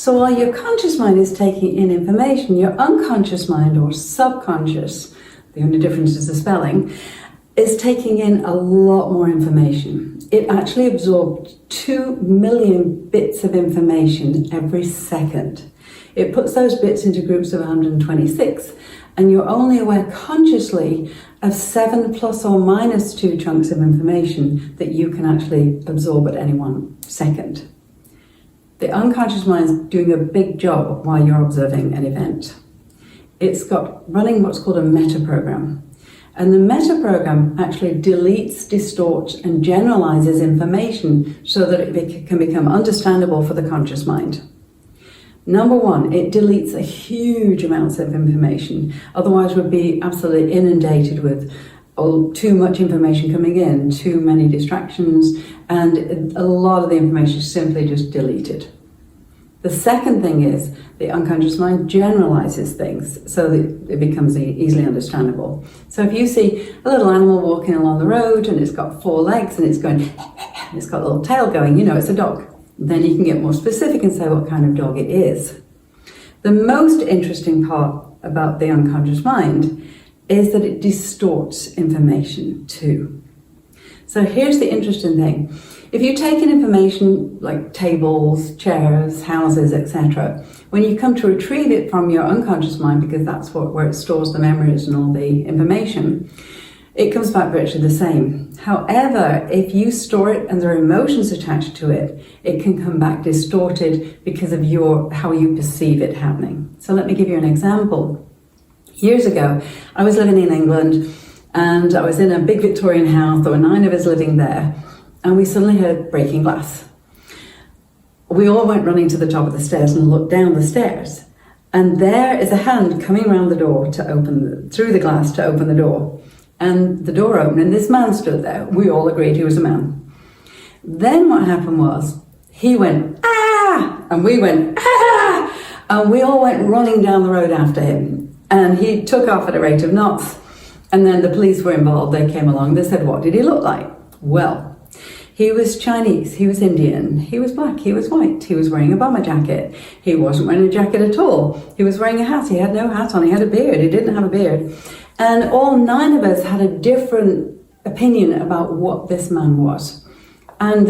So while your conscious mind is taking in information, your unconscious mind, or subconscious, the only difference is the spelling, is taking in a lot more information. It actually absorbed 2 million bits of information every second. It puts those bits into groups of 126, and you're only aware consciously of 7 plus or minus 2 chunks of information that you can actually absorb at any one second. The unconscious mind is doing a big job while you're observing an event. It's got running what's called a meta program. And the meta program actually deletes, distorts, and generalizes information so that it can become understandable for the conscious mind. Number one, it deletes a huge amounts of information. Otherwise, we'd be absolutely inundated with too much information coming in, too many distractions, and a lot of the information is simply just deleted. The second thing is the unconscious mind generalizes things so that it becomes easily understandable. So if you see a little animal walking along the road and it's got 4 legs and it's going, and it's got a little tail going, you know it's a dog. Then you can get more specific and say what kind of dog it is. The most interesting part about the unconscious mind is that it distorts information too. So here's the interesting thing. If you take in information like tables, chairs, houses, etc., when you come to retrieve it from your unconscious mind, because that's where it stores the memories and all the information, it comes back virtually the same. However, if you store it and there are emotions attached to it, it can come back distorted because of how you perceive it happening. So let me give you an example. Years ago, I was living in England and I was in a big Victorian house. There were 9 of us living there, and we suddenly heard breaking glass. We all went running to the top of the stairs and looked down the stairs. And there is a hand coming around the door through the glass to open the door. And the door opened and this man stood there. We all agreed he was a man. Then what happened was, he went, ah! And we went, ah! And we all went running down the road after him. And he took off at a rate of knots. And then the police were involved. They came along. They said, what did he look like? Well, he was Chinese, he was Indian, he was black, he was white, he was wearing a bomber jacket, he wasn't wearing a jacket at all, he was wearing a hat, he had no hat on, he had a beard, he didn't have a beard. And all 9 of us had a different opinion about what this man was. And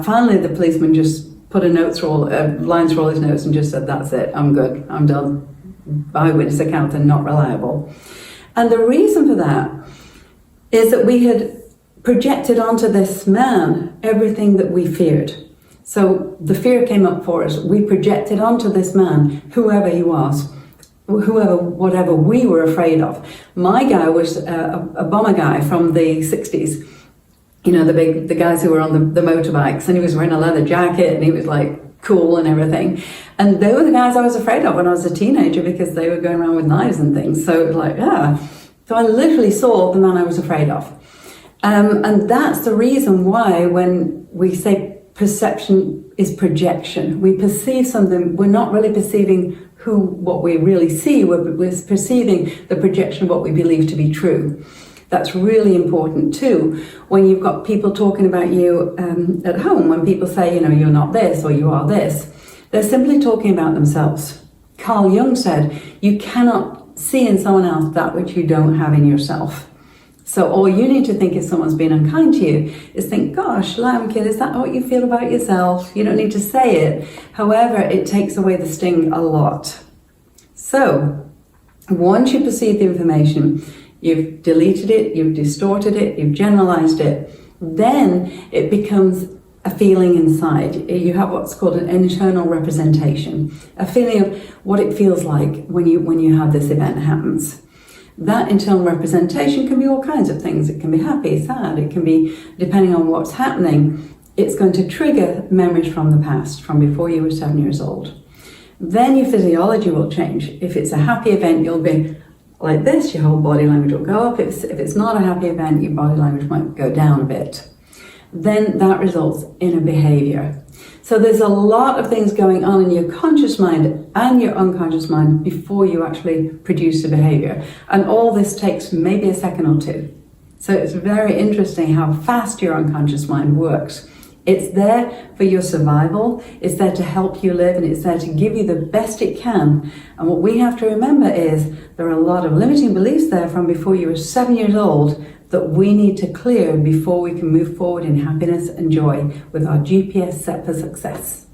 finally the policeman just put a line through all his notes and just said, that's it, I'm good, I'm done. Eyewitness account and not reliable. And the reason for that is that we had projected onto this man everything that we feared. So the fear came up for us. We projected onto this man, whoever he was, whatever we were afraid of. My guy was a bomber guy from the 60s. You know, the guys who were on the motorbikes, and he was wearing a leather jacket and he was like cool and everything. And they were the guys I was afraid of when I was a teenager because they were going around with knives and things. So it was like, yeah. So I literally saw the man I was afraid of. And that's the reason why when we say perception is projection, we perceive something, we're not really perceiving what we really see, we're perceiving the projection of what we believe to be true. That's really important too. When you've got people talking about you at home, when people say, you know, you're not this or you are this, they're simply talking about themselves. Carl Jung said, you cannot see in someone else that which you don't have in yourself. So all you need to think if someone's been unkind to you is think, gosh, lamb kid, is that what you feel about yourself? You don't need to say it. However, it takes away the sting a lot. So once you perceive the information, you've deleted it, you've distorted it, you've generalized it, then it becomes a feeling inside. You have what's called an internal representation, a feeling of what it feels like when you have this event happens. That internal representation can be all kinds of things. It can be happy, sad, it can be, depending on what's happening, it's going to trigger memories from the past, from before you were 7 years old. Then your physiology will change. If it's a happy event, you'll be like this, your whole body language will go up. If it's not a happy event, your body language might go down a bit. Then that results in a behavior. So there's a lot of things going on in your conscious mind and your unconscious mind before you actually produce a behavior. And all this takes maybe a second or 2. So it's very interesting how fast your unconscious mind works It's there for your survival, it's there to help you live, and it's there to give you the best it can. And what we have to remember is there are a lot of limiting beliefs there from before you were 7 years old that we need to clear before we can move forward in happiness and joy with our GPS set for success.